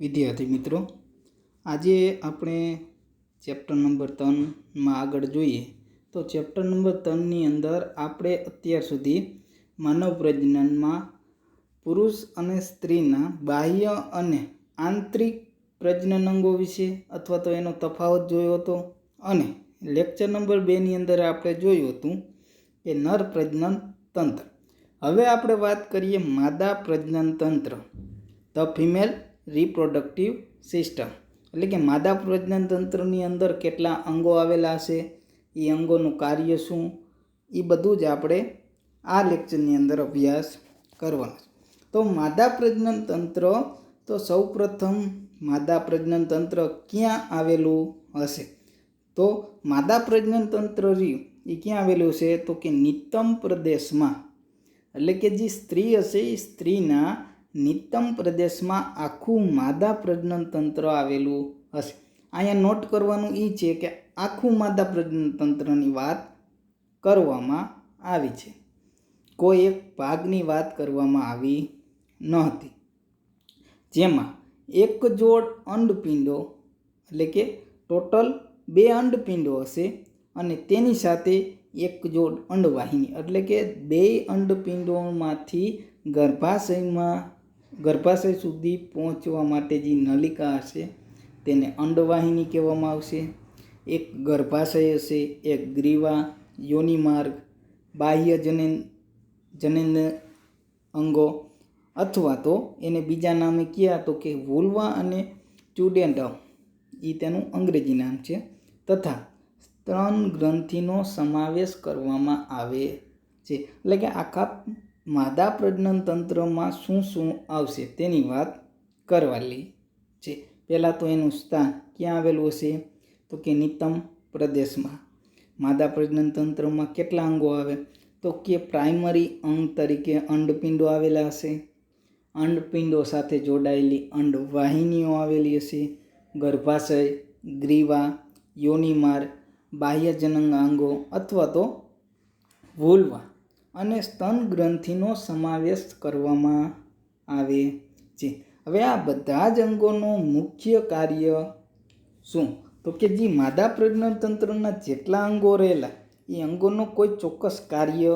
વિદ્યાર્થી મિત્રો, આજે આપણે ચેપ્ટર નંબર 3માં આગળ જોઈએ તો ચેપ્ટર નંબર 3ની અંદર આપણે અત્યાર સુધી માનવ પ્રજનનમાં પુરુષ અને સ્ત્રીના બાહ્ય અને આંતરિક પ્રજનન અંગો વિશે અથવા તો એનો તફાવત જોયો હતો અને લેક્ચર નંબર 2ની અંદર આપણે જોયું હતું કે નર પ્રજનન તંત્ર. હવે આપણે વાત કરીએ માદા પ્રજનન તંત્ર, ધ ફિમેલ રિપ્રોડક્ટિવ સિસ્ટમ, એટલે કે માદા પ્રજનન તંત્રની અંદર કેટલા અંગો આવેલા હશે, એ અંગોનું કાર્ય શું, એ બધું જ આપણે આ લેક્ચરની અંદર અભ્યાસ કરવાનો છે. તો માદા પ્રજનન તંત્ર, તો સૌપ્રથમ માદા પ્રજનન તંત્ર ક્યાં આવેલું હશે? તો માદા પ્રજનન તંત્ર રહ્યું એ ક્યાં આવેલું છે? તો કે નિતંબ પ્રદેશમાં, એટલે કે જે સ્ત્રી હશે એ સ્ત્રીના નિતંબ પ્રદેશમાં આખું માદા પ્રજનન તંત્ર આવેલું હશે. અહીંયા નોટ કરવાનું એ છે કે આખું માદા પ્રજનન તંત્રની વાત કરવામાં આવી છે, કોઈ એક ભાગની વાત કરવામાં આવી ન હતી, જેમાં એક જોડ અંડપિંડો, એટલે કે ટોટલ 2 અંડપિંડો હશે અને તેની સાથે એક જોડ અંડવાહિની, એટલે કે 2 અંડપિંડોમાંથી ગર્ભાશય સુધી પહોંચવા માટે જે નલિકા હશે તેને અંડવાહિની કહેવામાં આવશે. એક ગર્ભાશય હશે, એક ગ્રીવા, યોનિમાર્ગ, બાહ્ય જનન અંગો, અથવા તો એને બીજા નામે કહેવાય તો કે વુલ્વા અને ટ્યુડેન્ટમ, એ તેનું અંગ્રેજી નામ છે, તથા સ્તન ગ્રંથિનો સમાવેશ કરવામાં આવે છે. એટલે કે આખા માદા પ્રજનન તંત્રમાં શું શું આવશે તેની વાત કરવાની છે. પહેલાં તો એનું સ્થાન ક્યાં આવેલું હશે? તો કે નિતંબ પ્રદેશમાં. માદા પ્રજનન તંત્રમાં કેટલા અંગો આવે? તો કે પ્રાઇમરી અંગ તરીકે અંડપિંડો આવેલા હશે, અંડપિંડો સાથે જોડાયેલી અંડવાહિનીઓ આવેલી હશે, ગર્ભાશય, ગ્રીવા, યોનિમાર્ગ, બાહ્ય જનનાંગો અથવા તો વુલ્વા અને સ્તન ગ્રંથિનો સમાવેશ કરવામાં આવે છે. હવે આ બધા જ અંગોનું મુખ્ય કાર્ય શું? તો કે જે માદા પ્રજનન તંત્રના જેટલા અંગો રહેલા એ અંગોનો કોઈ ચોક્કસ કાર્ય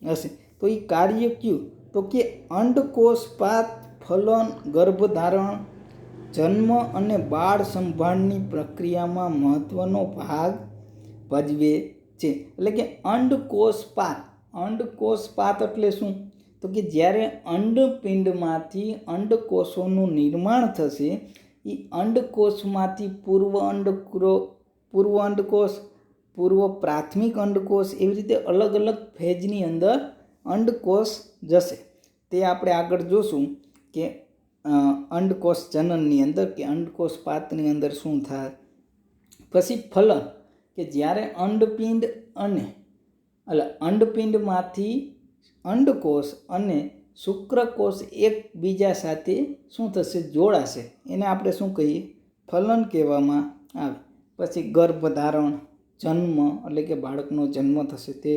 હશે. તો એ કાર્ય કયું? તો કે અંડકોષપાત, ફલન, ગર્ભધારણ, જન્મ અને બાળ સંભાળની પ્રક્રિયામાં મહત્વનો ભાગ ભજવે છે. એટલે કે અંડકોષપાત, અંડકોષપાત એટલે શું? તો કે જ્યારે અંડપિંડમાંથી અંડકોષોનું નિર્માણ થશે, એ અંડકોષમાંથી પૂર્વ અંડકોષ, પૂર્વ પ્રાથમિક અંડકોષ, એવી રીતે અલગ અલગ ફેજની અંદર અંડકોષ જશે. તે આપણે આગળ જોશું કે અંડકોષ જનનની અંદર કે અંડકોષપાતની અંદર શું થાય. પછી ફલન, કે જ્યારે અંડપિંડમાંથી અંડકોષ અને શુક્રકોષ એકબીજા સાથે શું થશે? જોડાશે. એને આપણે શું કહીએ? ફલન કહેવામાં આવે. પછી ગર્ભધારણ, જન્મ, એટલે કે બાળકનો જન્મ થશે તે,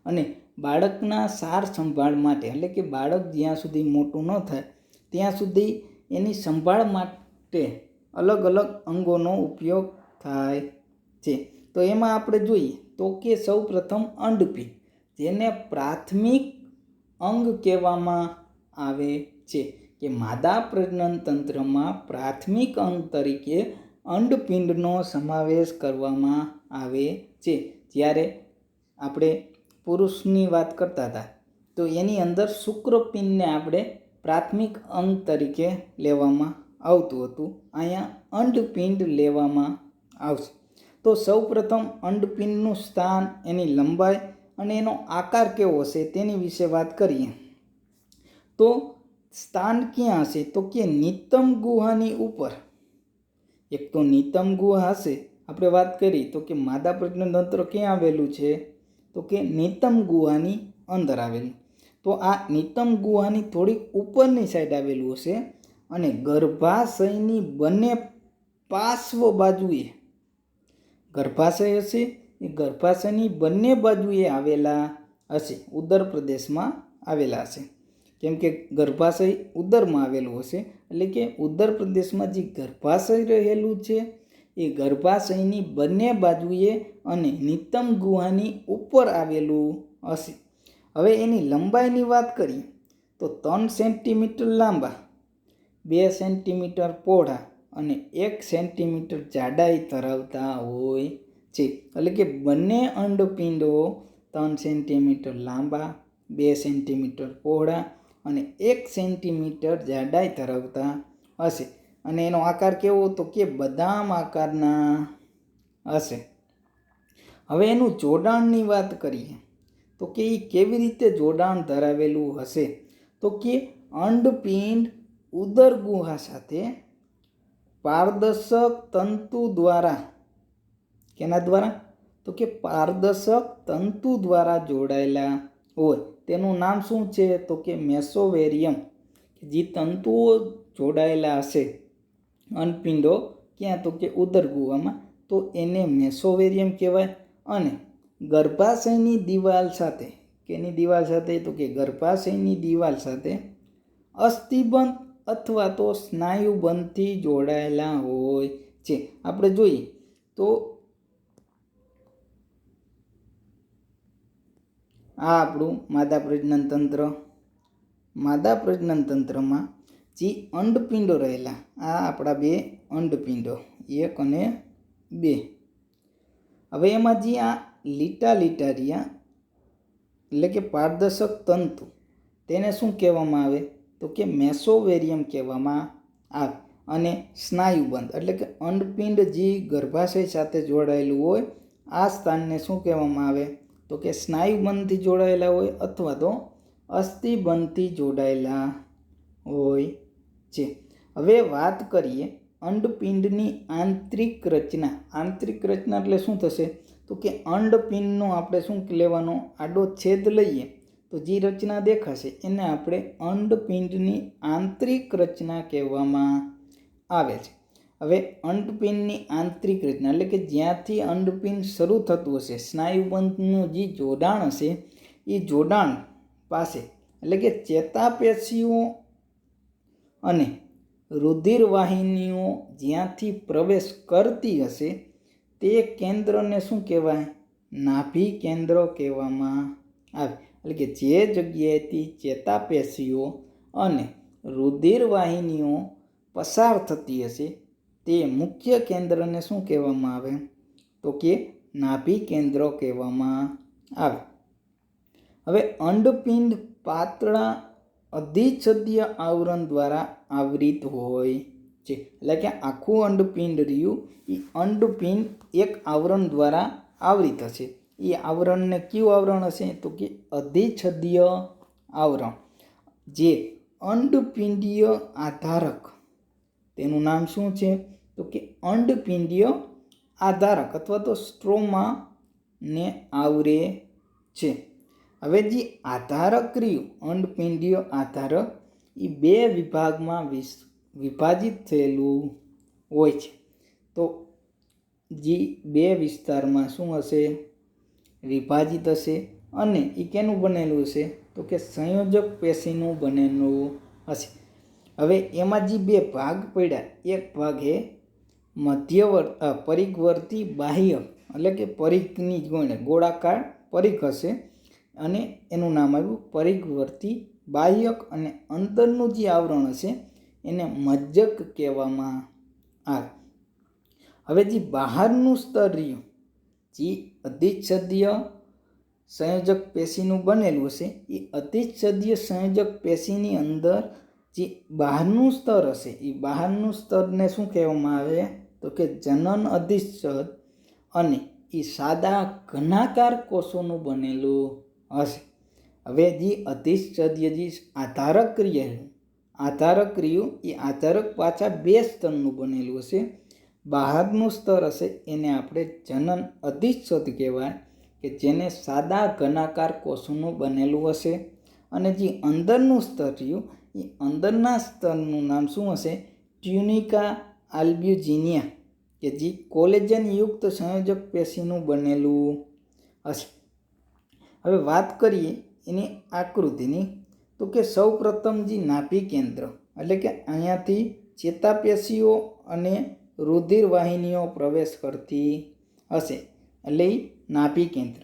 અને બાળકના સાર સંભાળ માટે, એટલે કે બાળક જ્યાં સુધી મોટું ન થાય ત્યાં સુધી એની સંભાળ માટે અલગ અલગ અંગોનો ઉપયોગ થાય છે. તો એમાં આપણે જોઈએ તો કે સૌ પ્રથમ અંડપિંડ, જેને પ્રાથમિક અંગ કહેવામાં આવે છે, કે માદા પ્રજનન તંત્રમાં પ્રાથમિક અંગ તરીકે અંડપિંડનો સમાવેશ કરવામાં આવે છે. જ્યારે આપણે પુરુષની વાત કરતા હતા તો એની અંદર શુક્રપિંડને આપણે પ્રાથમિક અંગ તરીકે લેવામાં આવતું હતું, અહીંયા અંડપિંડ લેવામાં આવશે. તો સૌ પ્રથમ અંડપિંડનું સ્થાન, એની લંબાઈ અને એનો આકાર કેવો હશે તેની વિશે વાત કરીએ. તો સ્થાન ક્યાં હશે? તો કે નિતંબ ગુહાની ઉપર. એક તો નિતંબ ગુહા હશે, આપણે વાત કરી તો કે માદા પ્રજનન તંત્ર ક્યાં આવેલું છે? તો કે નિતંબ ગુહાની અંદર આવેલું. તો આ નિતંબ ગુહાની થોડીક ઉપરની સાઈડ આવેલું હશે અને ગર્ભાશયની બંને પાર્શ્વ બાજુએ, ગર્ભાશય હશે એ ગર્ભાશયની બંને બાજુએ આવેલા હશે, ઉદર પ્રદેશમાં આવેલા હશે. કેમ કે ગર્ભાશય ઉદરમાં આવેલું હશે, એટલે કે ઉદર પ્રદેશમાં જે ગર્ભાશય રહેલું છે એ ગર્ભાશયની બંને બાજુએ અને નિતંબ ગુહાની ઉપર આવેલું હશે. હવે એની લંબાઈની વાત કરીએ તો 3 સેન્ટીમીટર લાંબા, 2 સેન્ટીમીટર પહોળા અને 1 સેન્ટીમીટર જાડાઈ ધરાવતા હોય છે. એટલે કે બંને અંડપિંડો 3 સેન્ટીમીટર લાંબા, 2 સેન્ટીમીટર પહોળા અને 1 સેન્ટીમીટર જાડાઈ ધરાવતા હશે. અને એનો આકાર કેવો, તો કે બદામ આકારના હશે. હવે એનું જોડાણની વાત કરીએ તો કે એ કેવી રીતે જોડાણ ધરાવેલું હશે, તો કે અંડપિંડ ઉદર ગુહા સાથે પારદર્શક તંતુ દ્વારા, કેના દ્વારા, તો કે પારદર્શક તંતુ દ્વારા જોડાયેલા હોય. તેનું નામ શું છે, તો કે મેસોવેરિયમ. જે તંતુઓ જોડાયેલા હશે અંડપિંડો ક્યાં, તો કે ઉદર ગુહામાં, તો એને મેસોવેરિયમ કહેવાય. અને ગર્ભાશયની દિવાલ સાથે, કેની દિવાલ સાથે, તો કે ગર્ભાશયની દિવાલ સાથે અસ્થિબંધ અથવા તો સ્નાયુબંધથી જોડાયેલા હોય છે. આપણે જોઈએ તો આ આપણું માદા પ્રજનન તંત્ર. માદા પ્રજનન તંત્રમાં જે અંડપિંડો રહેલા, આ આપણા 2 અંડપિંડો, 1 અને 2. હવે એમાં જે આ લીટા લીટા રહ્યા, એટલે કે પારદર્શક તંતુ, તેને શું કહેવામાં આવે, તો કે મેસોવેરિયમ કહેવામાં આવે. અને સ્નાયુબંધ એટલે કે અંડપિંડ જે ગર્ભાશય સાથે જોડાયેલું હોય, આ સ્થાનને શું કહેવામાં આવે, તો કે સ્નાયુબંધથી જોડાયેલા હોય અથવા તો અસ્થિબંધથી જોડાયેલા હોય છે. હવે વાત કરીએ અંડપિંડની આંતરિક રચના. આંતરિક રચના એટલે શું થશે, તો કે અંડપિંડનો આપણે શું લેવાનો, આડો છેદ લઈએ તો જે રચના દેખાશે એને આપણે અંડપિંડની આંતરિક રચના કહેવામાં આવે છે. હવે અંડપિંડની આંતરિક રચના એટલે કે જ્યાંથી અંડપિંડ શરૂ થતું હશે, સ્નાયુબંધનું જે જોડાણ હશે, એ જોડાણ પાસે એટલે કે ચેતાપેશીઓ અને રુધિરવાહિનીઓ જ્યાંથી પ્રવેશ કરતી હશે તે કેન્દ્રને શું કહેવાય, નાભી કેન્દ્ર કહેવામાં આવે. એટલે કે જે જગ્યાએથી ચેતાપેશીઓ અને રુધિરવાહિનીઓ પસાર થતી હશે તે મુખ્ય કેન્દ્રને શું કહેવામાં આવે, તો કે નાભી કેન્દ્ર કહેવામાં આવે. હવે અંડપિંડ પાતળા અધિચ્છદીય આવરણ દ્વારા આવૃત હોય છે. એટલે કે આખું અંડપિંડ રહ્યું એ અંડપિંડ એક આવરણ દ્વારા આવૃત હશે. એ આવરણને કયું આવરણ હશે, તો કે અધિચ્છદીય આવરણ. જે અંડપિંડીય આધારક, તેનું નામ શું છે, તો કે અંડપિંડીય આધારક અથવા તો સ્ટ્રોમા ને આવરે છે. હવે જે આધારક રહ્યું અંડપિંડીય આધારક, એ 2 વિભાગમાં વિભાજિત થયેલું હોય છે. તો જે 2 વિસ્તારમાં શું હશે, વિભાજિત હશે. અને એ કેનું બનેલું હશે, તો કે સંયોજક પેશીનું બનેલું હશે. હવે એમાં જે 2 ભાગ પડ્યા, એક ભાગ એ પરિઘવર્તી બાહ્ય એટલે કે પરિઘની ગોળાકાર પરિઘ હશે અને એનું નામ આવ્યું પરિઘવર્તી બાહ્યક. અને અંદરનું જે આવરણ હશે એને મજ્જક કહેવામાં આવે. હવે જે બહારનું સ્તર રહ્યું, જે અધિચ્છદીય સંયોજક પેશીનું બનેલું હશે, એ અધિચ્છદીય સંયોજક પેશીની અંદર જે બહારનું સ્તર હશે, એ બહારનું સ્તરને શું કહેવામાં આવે, તો કે જનન અધિચ્છદ. અને એ સાદા ઘનાકાર કોષોનું બનેલું હશે. હવે જે અધિચ્છદીય જે આધારક રહ્યું એ આધારક પાછા 2 સ્તરનું બનેલું હશે. બહારનું સ્તર હશે એને આપણે જનન અધિચ્છદ કહેવાય, કે જેને સાદા ઘનાકાર કોષોનું બનેલું હશે. અને જે અંદરનું સ્તર રહ્યું એ અંદરના સ્તરનું નામ શું હશે, ટ્યુનિકા આલ્બ્યુજિનિયા, કે જે કોલેજન યુક્ત સંયોજક પેશીનું બનેલું હશે. હવે વાત કરીએ એની આકૃતિની, તો કે સૌ પ્રથમ જે નાભી કેન્દ્ર એટલે કે અહીંયાથી ચેતાપેશીઓ અને રુધિર વાહિનીઓ પ્રવેશ કરતી હશે એટલે એ નાભી કેન્દ્ર.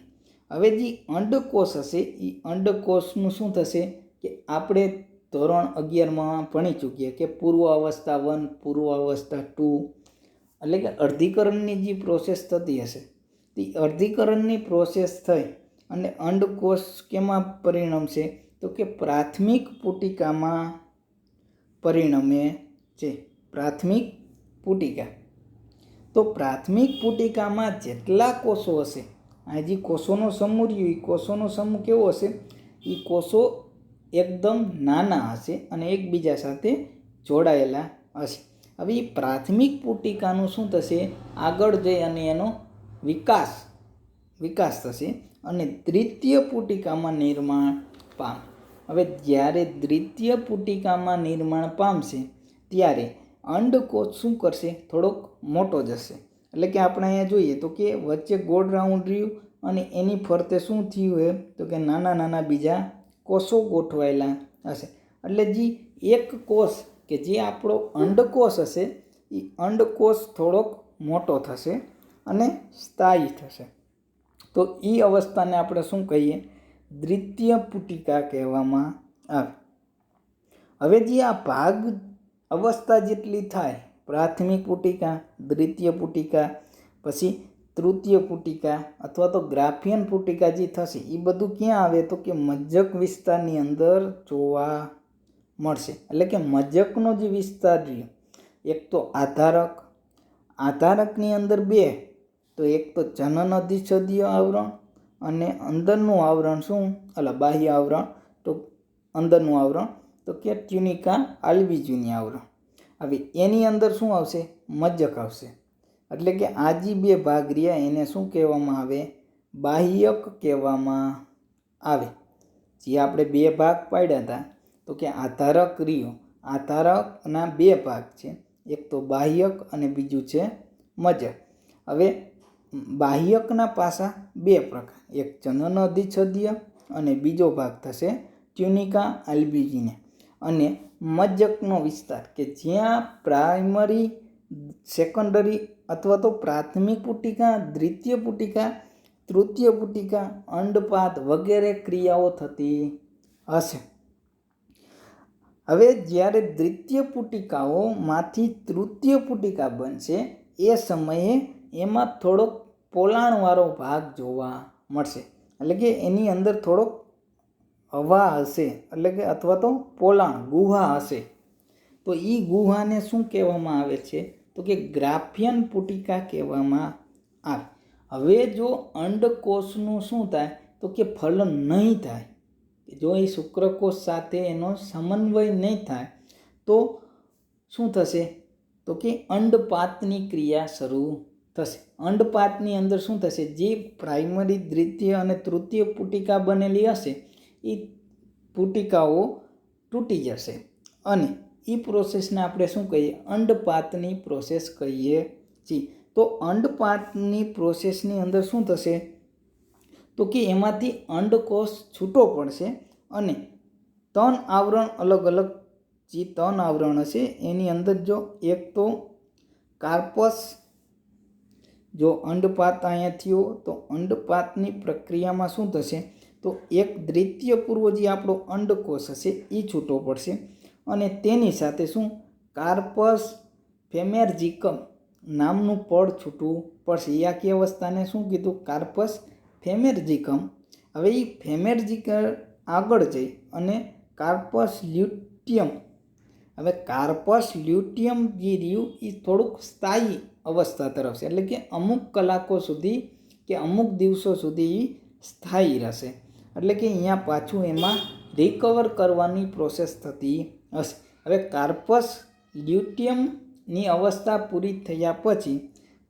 હવે જે અંડકોષ હશે એ અંડકોષનું શું થશે કે આપણે ધોરણ 11માં ભણી ચૂક્યા કે પૂર્વ અવસ્થા 1 પૂર્વ અવસ્થા 2 એટલે કે અર્ધીકરણની જે પ્રોસેસ થતી હશે તે અર્ધીકરણની પ્રોસેસ થઈ અને અંડકોષ કેમાં પરિણમશે તો કે પ્રાથમિક પુટિકામાં પરિણમે છે. પ્રાથમિક પુટિકા. તો પ્રાથમિક પુટિકામાં જેટલા કોષો હશે આ જે કોષોનો સમૂહ રહ્યો એ કોષોનો સમૂહ કેવો હશે એ કોષો એકદમ નાના હશે અને એકબીજા સાથે જોડાયેલા હશે. હવે એ પ્રાથમિક પુટિકાનું શું થશે આગળ જઈ અને એનો વિકાસ થશે અને દ્વિતીય પુટિકામાં નિર્માણ પામે. હવે જ્યારે દ્વિતીય પુટિકામાં નિર્માણ પામશે ત્યારે અંડકોષ શું કરશે થોડોક મોટો જશે. એટલે કે આપણે અહીંયા જોઈએ તો કે વચ્ચે ગોળ રાઉન્ડ રહ્યું અને એની ફરતે શું થયું હોય તો કે નાના નાના બીજા કોષો ગોઠવાયેલા હશે. એટલે જે એક કોષ કે જે આપણો અંડકોષ હશે એ અંડકોષ થોડોક મોટો થશે અને સ્થાયી થશે. તો એ અવસ્થાને આપણે શું કહીએ દ્વિતીય પુટિકા કહેવામાં આવે. હવે જે આ ભાગ અવસ્થા જેટલી થાય પ્રાથમિક પુટિકા, દ્વિતીય પુટિકા, પછી તૃતીય પુટિકા અથવા તો ગ્રાફિયન પુટિકા જે થશે એ બધું ક્યાં આવે તો કે મજ્જક વિસ્તારની અંદર જોવા મળશે. એટલે કે મજ્જકનો જે વિસ્તાર રહ્યો એક તો આધારકની અંદર બે તો એક તો જનન અધિચ્છદીય આવરણ અને અંદરનું આવરણ શું બાહ્ય આવરણ તો અંદરનું આવરણ તો કે ટ્યુનિકા આલ્વિજિની આવરણ. હવે એની અંદર શું આવશે મજ્જક આવશે. એટલે કે આ જે બે ભાગ રહ્યા એને શું કહેવામાં આવે બાહ્યક કહેવામાં આવે. જે આપણે બે ભાગ પાડ્યા હતા તો કે આધારક રહ્યો આધારકના બે ભાગ છે એક તો બાહ્યક અને બીજું છે મજ્જક. હવે બાહ્યકના પાસા બે પ્રકાર એક જનન અધિચ્છદીય અને બીજો ભાગ થશે ટ્યુનિકા આલ્બુજીને. અને મજ્જકનો વિસ્તાર કે જ્યાં પ્રાઇમરી સેકન્ડરી અથવા તો પ્રાથમિક પુટિકા, દ્વિતીય પુટિકા, તૃતીય પુટિકા, અંડપાદ વગેરે ક્રિયાઓ થતી હશે. હવે જ્યારે દ્વિતીય પુટિકાઓમાંથી તૃતીય પુટિકા બનશે એ સમયે એમાં થોડોક પોલાણવાળો ભાગ જોવા મળશે. એટલે કે એની અંદર થોડોક હવા હશે એટલે કે અથવા તો પોલાણ ગુહા હશે. તો એ ગુહાને શું કહેવામાં આવે છે તો કે ગ્રાફિયન પુટિકા કહેવામાં આવે. હવે જો અંડકોષનું શું થાય તો કે ફલન નહીં થાય જો એ શુક્રકોષ સાથે એનો સમન્વય નહીં થાય તો શું થશે તો કે અંડપાતની ક્રિયા શરૂ થશે. અંડપાતની અંદર શું થશે જે પ્રાઇમરી, દ્વિતીય અને તૃતીય પુટિકા બનેલી હશે એ પુટિકાઓ તૂટી જશે અને એ પ્રોસેસને આપણે શું કહીએ અંડપાતની પ્રોસેસ કહીએ છીએ. તો અંડપાતની પ્રોસેસની અંદર શું થશે તો કે એમાંથી અંડકોષ છૂટો પડશે અને 3 આવરણ અલગ અલગ જે 3 આવરણ હશે એની અંદર જો એક તો કાર્પસ જો અંડપાત અહીંયા થયો તો અંડપાતની પ્રક્રિયામાં શું થશે તો એક દ્વિતીય પૂર્વ જે આપણો અંડકોષ હશે એ છૂટો પડશે અને તેની સાથે શું કાર્પસ ફેમેર્જિકમ નામનું પડ છૂટું પડશે. એ આખી અવસ્થાને શું કીધું કાર્પસ ફેમેર્જિકમ. હવે એ ફેમેર્જિકમ આગળ જઈ અને કાર્પસ લ્યુટિયમ. હવે કાર્પસ લ્યુટિયમ જે રહ્યું એ થોડુંક સ્થાયી અવસ્થા તરફ છે. એટલે કે અમુક કલાકો સુધી કે અમુક દિવસો સુધી સ્થાયી રહેશે. એટલે કે અહીંયા પાછું એમાં રિકવર કરવાની પ્રોસેસ થતી હશે. હવે કાર્પસ લ્યુટિયમની અવસ્થા પૂરી થયા પછી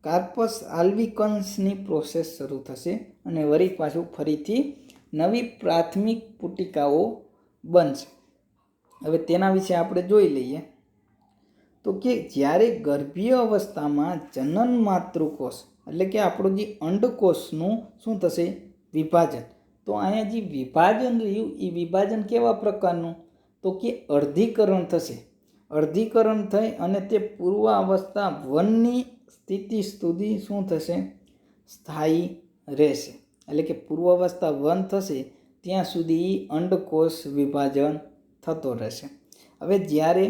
કાર્પસ આલ્વિકન્સની પ્રોસેસ શરૂ થશે અને વળી પાછું ફરીથી નવી પ્રાથમિક પુટિકાઓ બનશે. હવે તેના વિશે આપણે જોઈ લઈએ તો કે જ્યારે ગર્ભીય અવસ્થામાં જનન માતૃકોષ એટલે કે આપણું જે અંડકોષનું શું થશે વિભાજન તો અહીંયા જે વિભાજન રહ્યું એ વિભાજન કેવા પ્રકારનું, તો કે અર્ધીકરણ થશે. અર્ધીકરણ થઈ અને તે પૂર્વાવસ્થા 1ની સ્થિતિ સુધી શું થશે, સ્થાયી રહેશે. એટલે કે પૂર્વાવસ્થા 1 થશે ત્યાં સુધી અંડકોષ વિભાજન થતો રહેશે. હવે જ્યારે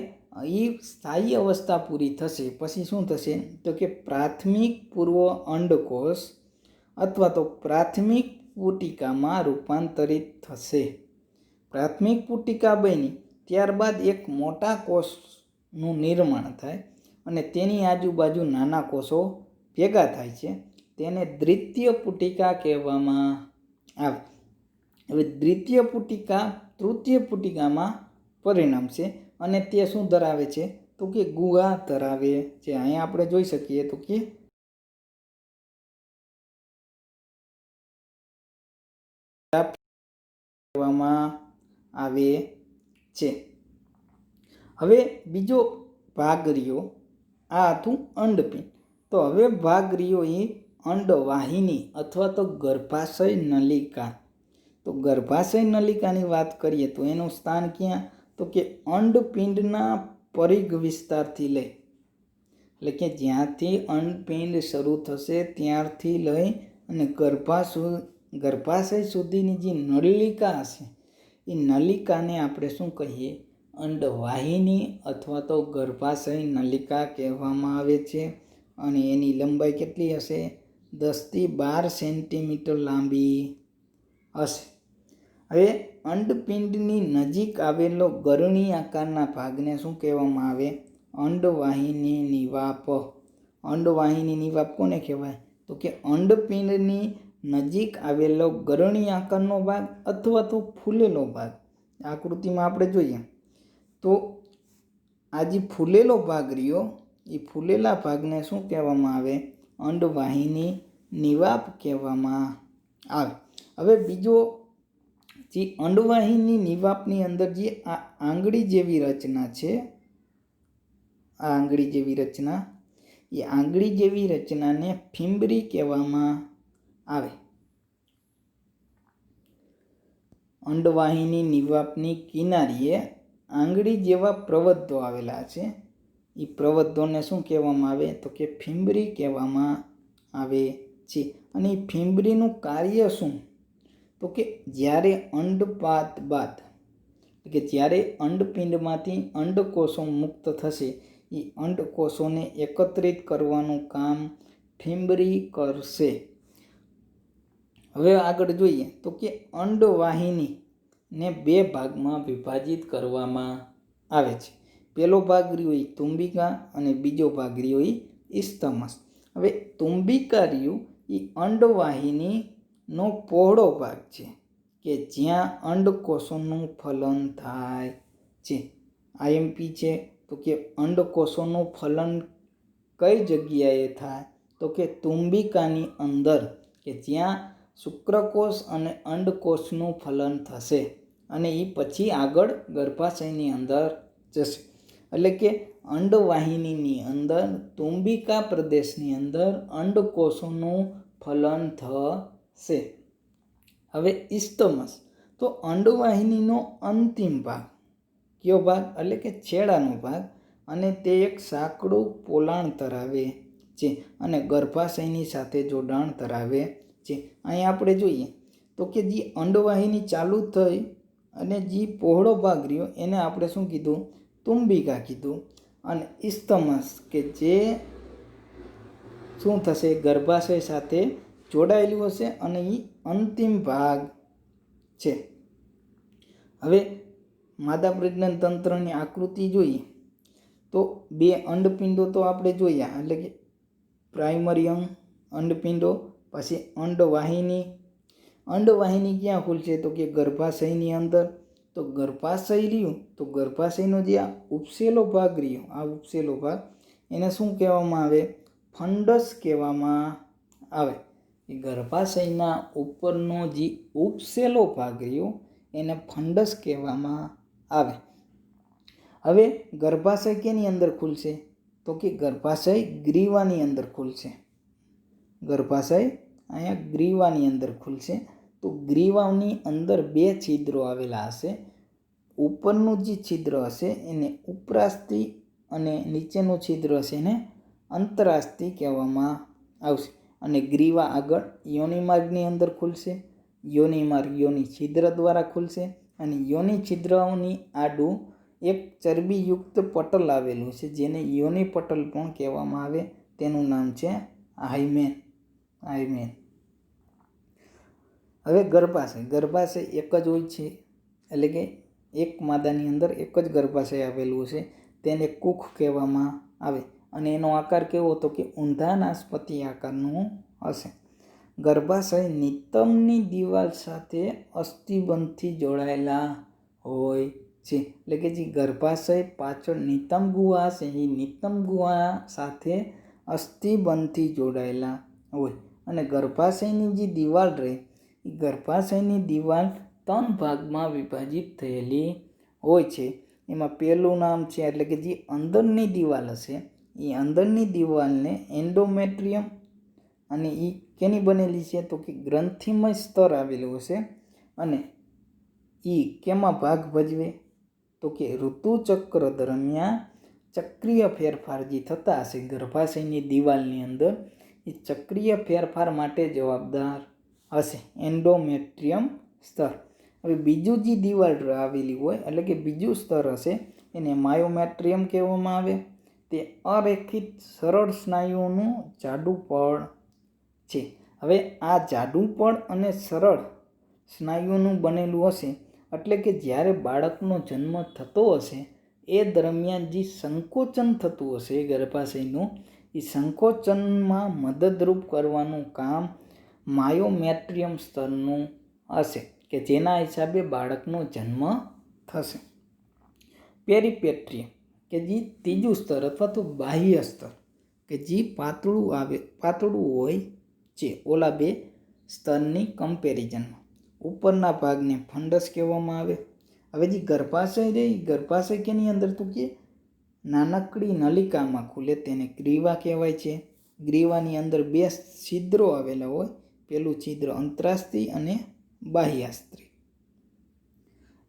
એ સ્થાયી અવસ્થા પૂરી થશે પછી શું થશે, તો કે પ્રાથમિક પૂર્વ અંડકોષ અથવા તો પ્રાથમિક પુટિકામાં રૂપાંતરિત થશે. પ્રાથમિક પુટિકા બની ત્યારબાદ એક મોટા કોષનું નિર્માણ થાય અને તેની આજુબાજુ નાના કોષો ભેગા થાય છે. તેને દ્વિતીય પુટિકા કહેવામાં આવે. હવે દ્વિતીય પુટિકા તૃતીય પુટિકામાં પરિણમશે અને તે શું ધરાવે છે, તો કે ગુહા ધરાવે છે. અહીંયા આપણે જોઈ શકીએ તો કે કહેવામાં આવે છે. હવે બીજો ભાગ રહ્યો, આ હતું અંડપિંડ. તો હવે ભાગ રહ્યો એ અંડવાહિની અથવા તો ગર્ભાશય નલિકા. તો ગર્ભાશય નલિકાની વાત કરીએ તો એનું સ્થાન ક્યાં, તો કે અંડપિંડના પરિઘ વિસ્તારથી લઈ, એટલે કે જ્યાંથી અંડપિંડ શરૂ થશે ત્યારથી લઈ અને ગર્ભાશય સુધીની જે નલિકા હશે એ નલિકાને આપણે શું કહીએ, અંડવાહિની અથવા તો ગર્ભાશય નલિકા કહેવામાં આવે છે. અને એની લંબાઈ કેટલી હશે, 10 થી 12 સેન્ટીમીટર લાંબી હશે. હવે અંડપિંડની નજીક આવેલો ગરણી આકારના ભાગને શું કહેવામાં આવે, અંડવાહિની નિવાપ. અંડવાહિની નિવાપ કોને કહેવાય, તો કે અંડપિંડની નજીક આવેલો ગરણી આકારનો ભાગ અથવા તો ફૂલેલો ભાગ. આકૃતિમાં આપણે જોઈએ તો આ જે ફૂલેલો ભાગ રહ્યો એ ફૂલેલા ભાગને શું કહેવામાં આવે, અંડવાહિની નિવાપ કહેવામાં આવે. હવે બીજો જે અંડવાહિની નિવાપની અંદર જે આ આંગળી જેવી રચના છે, આ આંગળી જેવી રચના, એ આંગળી જેવી રચનાને ફિમ્બરી કહેવામાં આવે. અંડવાહિની નિવાપની કિનારીએ આંગળી જેવા પ્રવધો આવેલા છે. એ પ્રવધોને શું કહેવામાં આવે, તો કે ફિમ્બરી કહેવામાં આવે છે. અને એ ફિમ્બરીનું કાર્ય શું, તો કે જ્યારે અંડપાત બાદ, એટલે કે જ્યારે અંડપિંડમાંથી અંડકોષો મુક્ત થશે એ અંડકોષોને એકત્રિત કરવાનું કામ ફિમ્બરી કરશે. હવે આગળ જોઈએ તો કે અંડવાહિનીને 2 ભાગમાં વિભાજિત કરવામાં આવે છે. પહેલો ભાગ રહ્યો એ તુંબિકા અને બીજો ભાગ રહ્યો એ ઇસ્થમસ. હવે તુંબિકા રહ્યું એ અંડવાહિનીનો પહોળો ભાગ છે કે જ્યાં અંડકોષોનું ફલન થાય છે. આઈએમપી છે તો કે અંડકોષોનું ફલન કઈ જગ્યાએ થાય, તો કે તુંબિકાની અંદર, કે જ્યાં શુક્રકોષ અને અંડકોષનું ફલન થશે અને એ પછી આગળ ગર્ભાશયની અંદર જશે. એટલે કે અંડવાહિનીની અંદર તુંબિકા પ્રદેશની અંદર અંડકોષોનું ફલન થશે. હવે ઇસ્થમસ તો અંડવાહિનીનો અંતિમ ભાગ, કયો ભાગ, એટલે કે છેડાનો ભાગ, અને તે એક સાંકડું પોલાણ ધરાવે છે અને ગર્ભાશયની સાથે જોડાણ ધરાવે છે. અહીં આપણે જોઈએ તો કે જે અંડવાહિની ચાલુ થઈ અને જે પહોળો ભાગ રહ્યો એને આપણે શું કીધું, તુંબિકા કીધું. અને ઇસ્થમસ કે જે શું થશે, ગર્ભાશય સાથે જોડાયેલું હશે અને એ અંતિમ ભાગ છે. હવે માદા પ્રજનન તંત્રની આકૃતિ જોઈએ તો 2 અંડપિંડો તો આપણે જોયા, એટલે કે પ્રાઇમરી અંડપિંડો, પછી અંડવાહિની. અંડવાહિની ક્યાં ખુલશે, તો કે ગર્ભાશયની અંદર. તો ગર્ભાશય રહ્યું તો ગર્ભાશયનો જે આ ઉપસેલો ભાગ રહ્યો, આ ઉપસેલો ભાગ, એને શું કહેવામાં આવે, ફંડસ કહેવામાં આવે. એ ગર્ભાશયના ઉપરનો જે ઉપસેલો ભાગ રહ્યો એને ફંડસ કહેવામાં આવે. હવે ગર્ભાશય કેની અંદર ખુલશે, તો કે ગર્ભાશય ગ્રીવાની અંદર ખુલશે. ગર્ભાશય અહીંયા ગ્રીવાની અંદર ખુલશે. તો તો ગ્રીવાની અંદર 2 છિદ્રો આવેલા હશે. ઉપરનું જે છિદ્ર હશે એને ઉપરાસ્થી અને નીચેનું છિદ્ર હશે એને અંતરાસ્થી કહેવામાં આવશે. અને ગ્રીવા આગળ યોનિ માર્ગની અંદર ખુલશે. યોનિ માર્ગ યોનિ છિદ્ર દ્વારા ખુલશે અને યોનિ છિદ્રની આડું એક ચરબીયુક્ત પટલ આવેલું છે જેને યોનિ પટલ પણ કહેવામાં આવે. તેનું નામ છે હાઇમેન. હવે ગર્ભાશય એક જ હોય છે, એટલે કે એક માદાની અંદર એક જ ગર્ભાશય આવેલું છે. તેને કુખ કહેવામાં આવે અને એનો આકાર કેવો હતો કે ઊંધા નાસપતિ આકારનું હશે. ગર્ભાશય નિતંબની દિવાલ સાથે અસ્થિબંધથી જોડાયેલા હોય છે. એટલે કે જે ગર્ભાશય પાછળ નિતંબ ગુહા હશે એ નિતંબ ગુહા સાથે અસ્થિબંધથી જોડાયેલા હોય. અને ગર્ભાશયની જે દિવાલ રહે એ ગર્ભાશયની દિવાલ 3 ભાગમાં વિભાજિત થયેલી હોય છે. એમાં પહેલું નામ છે, એટલે કે જે અંદરની દિવાલ હશે એ અંદરની દિવાલને એન્ડોમેટ્રિયમ, અને એ કેની બનેલી છે તો કે ગ્રંથિમય સ્તર આવેલું હશે. અને એ કેમાં ભાગ ભજવે તો કે ઋતુચક્ર દરમિયાન ચક્રીય ફેરફાર જે થતા હશે ગર્ભાશયની દિવાલની અંદર એ ચક્રીય ફેરફાર માટે જવાબદાર હશે એન્ડોમેટ્રિયમ સ્તર. હવે બીજું જે દિવાલ આવેલી હોય એટલે કે બીજું સ્તર હશે એને માયોમેટ્રિયમ કહેવામાં આવે. તે અરેખિત સરળ સ્નાયુઓનું જાડું પડ છે. હવે આ જાડું પડ અને સરળ સ્નાયુઓનું બનેલું હશે, એટલે કે જ્યારે બાળકનો જન્મ થતો હશે એ દરમિયાન જે સંકોચન થતું હશે ગર્ભાશયનું એ સંકોચનમાં મદદરૂપ કરવાનું કામ માયોમેટ્રિયમ સ્તરનું હશે કે જેના હિસાબે બાળકનો જન્મ થશે. પેરીપેટ્રિયમ કે જે ત્રીજું સ્તર અથવા તો બાહ્ય સ્તર કે જે પાતળું હોય છે ઓલા 2 સ્તરની કમ્પેરિઝનમાં. ઉપરના ભાગને ફંડસ કહેવામાં આવે. હવે જે ગર્ભાશય રહે ગર્ભાશય કેની અંદર તો કે નાનકડી નલિકામાં ખુલે તેને ગ્રીવા કહેવાય છે. ગ્રીવાની અંદર 2 છિદ્રો આવેલા હોય. પેલું છિદ્ર અંતરાસ્થી અને બાહ્યાસ્ત્રી.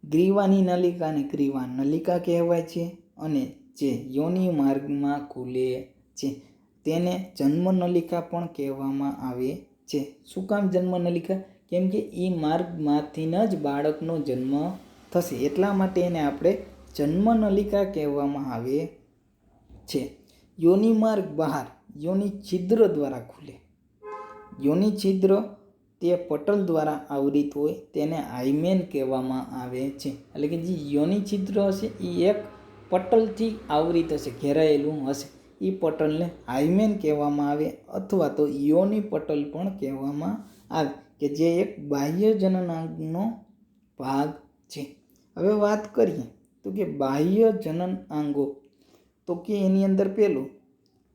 ગ્રીવાની નલિકાને ગ્રીવા નલિકા કહેવાય છે. અને જે યોનિ માર્ગમાં ખુલે છે તેને જન્મ નલિકા પણ કહેવામાં આવે છે. શું કામ જન્મ નલિકા? કેમ કે એ માર્ગમાંથી જ બાળકનો જન્મ થશે એટલા માટે એને આપણે જન્મ નલિકા કહેવામાં આવે છે. યોનિ માર્ગ બહાર યોનિ છિદ્ર દ્વારા ખુલે. યોનિ છિદ્ર તે પટલ દ્વારા આવૃત હોય તેને હાઇમેન કહેવામાં આવે છે. એટલે કે જે યોનિ છિદ્ર હશે એ એક પટલથી આવૃત હશે, ઘેરાયેલું હશે. એ પટલને હાઇમેન કહેવામાં આવે અથવા તો યોનિ પટલ પણ કહેવામાં આવે કે જે એક બાહ્ય જનનાંગનો ભાગ છે. હવે વાત કરીએ તો કે બાહ્ય જનન અંગો, તો કે એની અંદર પેલું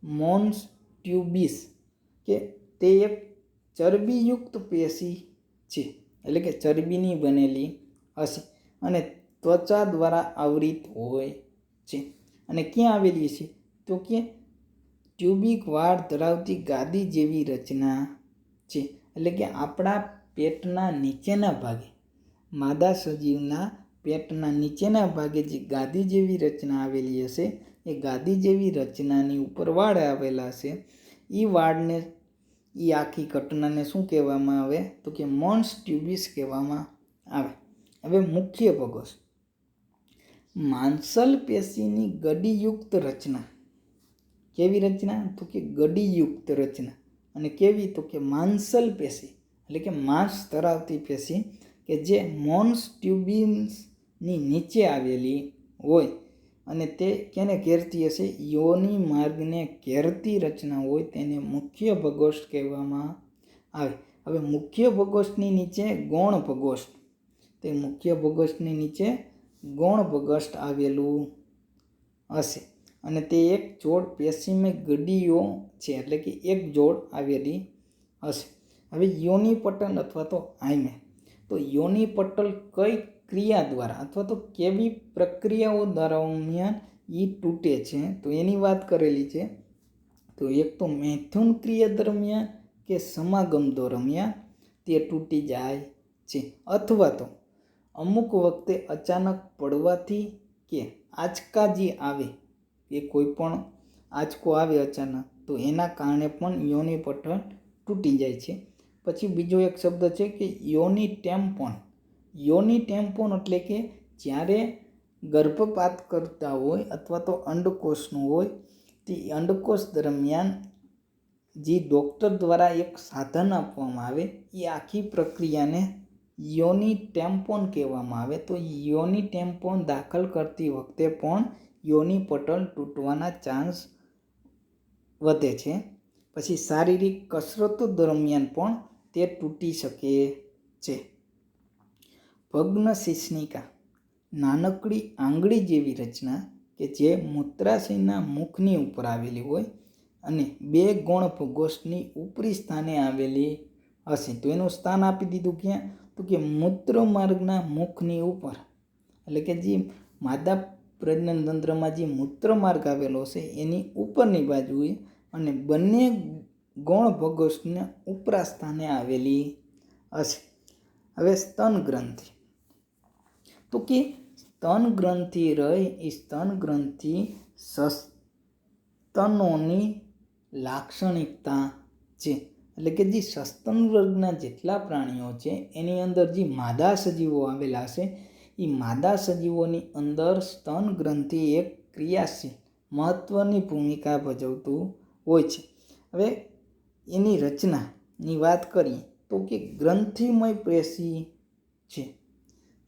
મોન્સ ટ્યુબિસ કે તે એક ચરબીયુક્ત પેશી છે, એટલે કે ચરબીની બનેલી હશે અને ત્વચા દ્વારા આવૃત હોય છે. અને ક્યાં આવેલી છે તો કે ટ્યુબિક વાળ ધરાવતી ગાદી જેવી રચના છે. એટલે કે આપણા પેટના નીચેના ભાગે માદા સજીવના પેટના નીચેના ભાગે જે ગાદી જેવી રચના આવેલી હશે એ ગાદી જેવી રચનાની ઉપર વાળ આવેલા હશે. એ વાળને એ આખી ઘટનાને શું કહેવામાં આવે તો કે મોન્સ ટ્યુબિસ કહેવામાં આવે. હવે મુખ્ય પ્રકોષ્ઠ માંસલ પેશીની ગડીયુક્ત રચના. કેવી રચના તો કે ગડીયુક્ત રચના. અને કેવી તો કે માંસલ પેશી એટલે કે માંસ ધરાવતી પેશી કે જે મોન્સ ટ્યુબિસની નીચે આવેલી હોય અને તે કેને ઘેરતી હશે? યોનિ માર્ગને ઘેરતી રચના હોય તેને મુખ્ય પ્રકોષ્ઠ કહેવામાં આવે. હવે મુખ્ય પ્રકોષ્ઠની નીચે ગૌણ પ્રકોષ્ઠ, તે મુખ્ય પ્રકોષ્ઠની નીચે ગૌણ પ્રકોષ્ઠ આવેલું હશે અને તે એક જોડ પેશીમય ગડીઓ છે, એટલે કે એક જોડ આવેલી હશે. હવે યોનિ પટલ અથવા તો હાઇમેન, તો યોનિ પટલ કઈ ક્રિયા દ્વારા અથવા તો કેવી પ્રક્રિયાઓ દરમિયાન એ તૂટે છે તો એની વાત કરેલી છે. તો એક તો મૈથુન ક્રિયા દરમિયાન કે સમાગમ દરમિયાન તે તૂટી જાય છે, અથવા તો અમુક વખતે અચાનક પડવાથી કે આંચકા જે આવે કે કોઈ પણ આંચકો આવે અચાનક તો એના કારણે પણ યોનિ પટલ તૂટી જાય છે. પછી બીજો એક શબ્દ છે કે યોનિ ટેમ્પોન. યોનિ ટેમ્પોન એટલે કે જ્યારે ગર્ભપાત કરતા હોય અથવા તો અંડકોષનું હોય તે અંડકોષ દરમિયાન જે ડૉક્ટર દ્વારા એક સાધન આપવામાં આવે એ આખી પ્રક્રિયાને યોનિ ટેમ્પોન કહેવામાં આવે. તો યોનિ ટેમ્પોન દાખલ કરતી વખતે પણ યોનિ પટલ તૂટવાના ચાન્સ વધે છે. પછી શારીરિક કસરતો દરમિયાન પણ તે તૂટી શકે છે. ભગ્ન શિશ્નિકા નાનકડી આંગળી જેવી રચના કે જે મૂત્રાશયના મુખની ઉપર આવેલી હોય અને બે ગૌણ પ્રકોષ્ઠની ઉપરી સ્થાને આવેલી હશે. તો એનું સ્થાન આપી દીધું ક્યાં? તો કે મૂત્રમાર્ગના મુખની ઉપર, એટલે કે જે માદા પ્રજનન તંત્રમાં જે મૂત્રમાર્ગ આવેલો હશે એની ઉપરની બાજુએ અને બંને ગૌણ પ્રકોષ્ઠના ઉપરા સ્થાને આવેલી હશે. હવે સ્તન ગ્રંથિ. તો કે સ્તન ગ્રંથિ રહે એ સ્તન ગ્રંથિ સસ્તનોની લાક્ષણિકતા છે. એટલે કે જે સસ્તન વર્ગના જેટલા પ્રાણીઓ છે એની અંદર જે માદા સજીવો આવેલા હશે એ માદા સજીવોની અંદર સ્તન ગ્રંથિ એક ક્રિયાશીલ મહત્વની ભૂમિકા ભજવતું હોય છે. હવે એની રચનાની વાત કરીએ તો કે ગ્રંથિમય પેશી છે.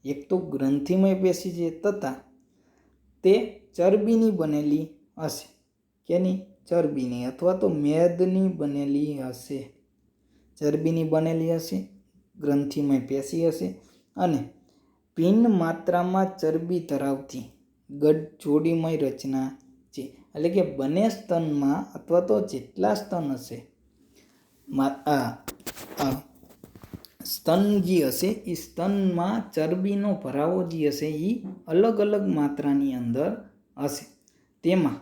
એક તો ગ્રંથિમય પેશી છે તથા તે ચરબીની બનેલી હશે. કેની? ચરબીની અથવા તો મેદની બનેલી હશે. ચરબીની બનેલી હશે, ગ્રંથિમય પેશી હશે અને ભિન્ન માત્રામાં ચરબી ધરાવતી ગઠજોડીમય રચના છે. એટલે કે બંને સ્તનમાં અથવા તો જેટલા સ્તન હશે સ્તન જે હશે એ સ્તનમાં ચરબીનો ભરાવો જે હશે એ અલગ અલગ માત્રાની અંદર હશે. તેમાં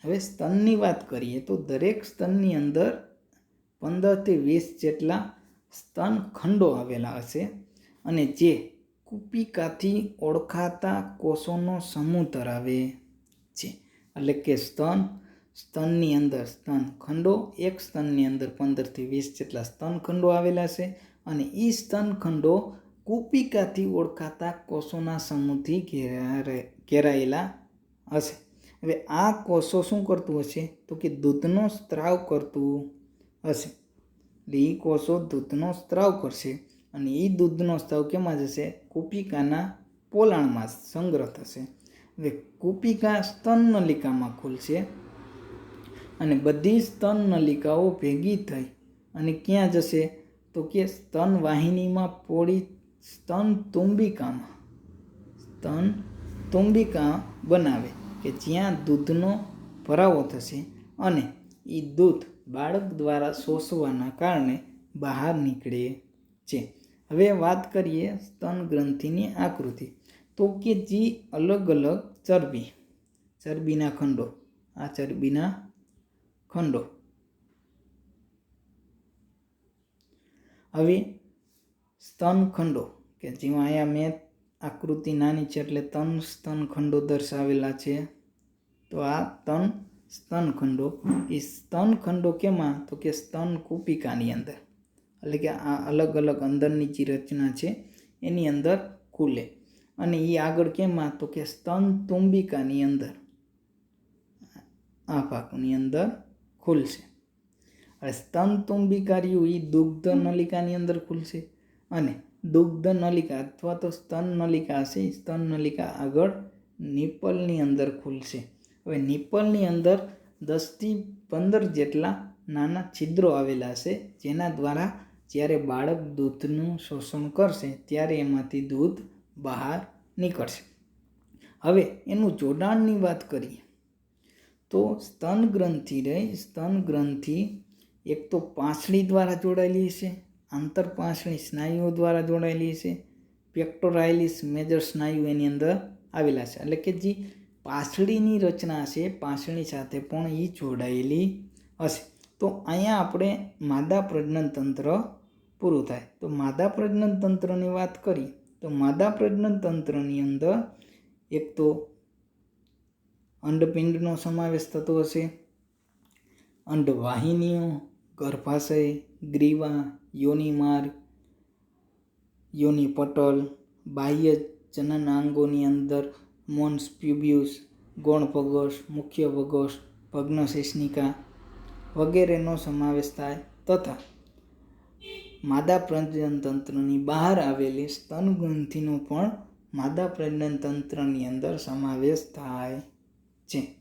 હવે સ્તનની વાત કરીએ તો દરેક સ્તનની અંદર 15 થી 20 જેટલા સ્તન ખંડો આવેલા હશે અને જે કુપિકાથી ઓળખાતા કોષોનો સમૂહ ધરાવે છે. એટલે કે સ્તનની અંદર સ્તન ખંડો, એક સ્તનની અંદર 15 થી 20 જેટલા સ્તન ખંડો આવેલા છે અને એ સ્તન ખંડો કુપિકાથી ઓળખાતા કોષોના સમૂહથી ઘેરાયેલા હશે. હવે આ કોષો શું કરતું હશે? તો કે દૂધનો સ્ત્રાવ કરતું હશે. એટલે એ કોષો દૂધનો સ્ત્રાવ કરશે અને એ દૂધનો સ્ત્રાવ કેમાં જશે? કુપિકાના પોલાણમાં સંગ્રહ થશે. હવે કુપિકા સ્તન નલિકામાં ખુલશે અને બધી સ્તન નલિકાઓ ભેગી થઈ અને ક્યાં જશે? તો કે સ્તન વાહિનીમાં પોળી સ્તન તુંબિકા બનાવે કે જ્યાં દૂધનો ભરાવો થશે અને એ દૂધ બાળક દ્વારા શોષવાના કારણે બહાર નીકળે છે. હવે વાત કરીએ સ્તન ગ્રંથિની આકૃતિ. તો કે જે અલગ અલગ ચરબીના ખંડો, આ ચરબીના ખંડો. હવે સ્તન ખંડો કે જેમાં અહીંયા મેં આકૃતિ નાની છે એટલે 3 સ્તન ખંડો દર્શાવેલા છે. તો આ 3 સ્તન ખંડો, એ સ્તન ખંડો કેમાં? તો કે સ્તન કુપિકાની અંદર, એટલે કે આ અલગ અલગ અંદરની જે રચના છે એની અંદર ખુલે અને એ આગળ કેમાં? તો કે સ્તન તુંબિકાની અંદર, આ ભાગની અંદર ખુલશે. હવે સ્તન તુંબિકા રહ્યું એ દુગ્ધ નલિકાની અંદર ખુલશે અને દુગ્ધ નલિકા અથવા તો સ્તન નલિકા હશે, સ્તન નલિકા આગળ નિપલની અંદર ખુલશે. હવે નિપલની અંદર 10 થી 15 જેટલા નાના છિદ્રો આવેલા હશે જેના દ્વારા જ્યારે બાળક દૂધનું શોષણ કરશે ત્યારે એમાંથી દૂધ બહાર નીકળશે. હવે એનું જોડાણની વાત કરીએ તો સ્તન ગ્રંથિ એક તો પાંસળી દ્વારા જોડાયેલી છે, આંતરપાંસળી સ્નાયુઓ દ્વારા જોડાયેલી છે, પેક્ટોરાલિસ મેજર સ્નાયુ એની અંદર આવેલા છે. એટલે કે જે પાંસળીની રચના છે પાંસળી સાથે પણ એ જોડાયેલી હશે. તો અહીંયા આપણે માદા પ્રજનન તંત્ર પૂરું થાય. તો માદા પ્રજનન તંત્રની વાત કરી તો માદા પ્રજનન તંત્રની અંદર એક તો અંડપિંડનો સમાવેશ થતો હશે, અંડવાહિનીઓ, ગર્ભાશય, ગ્રીવા, યોનિમાર્ગ, યોનિપટલ, બાહ્ય જનનાંગોની અંદર મોન્સ પ્યુબ્યુસ, ગૌણ પગસ, મુખ્ય પગસ, ભગ્નશેષનિકા વગેરેનો સમાવેશ થાય તથા માદા પ્રજનન તંત્રની બહાર આવેલી સ્તનગ્રંથિનો પણ માદા પ્રજનન તંત્રની અંદર સમાવેશ થાય છે.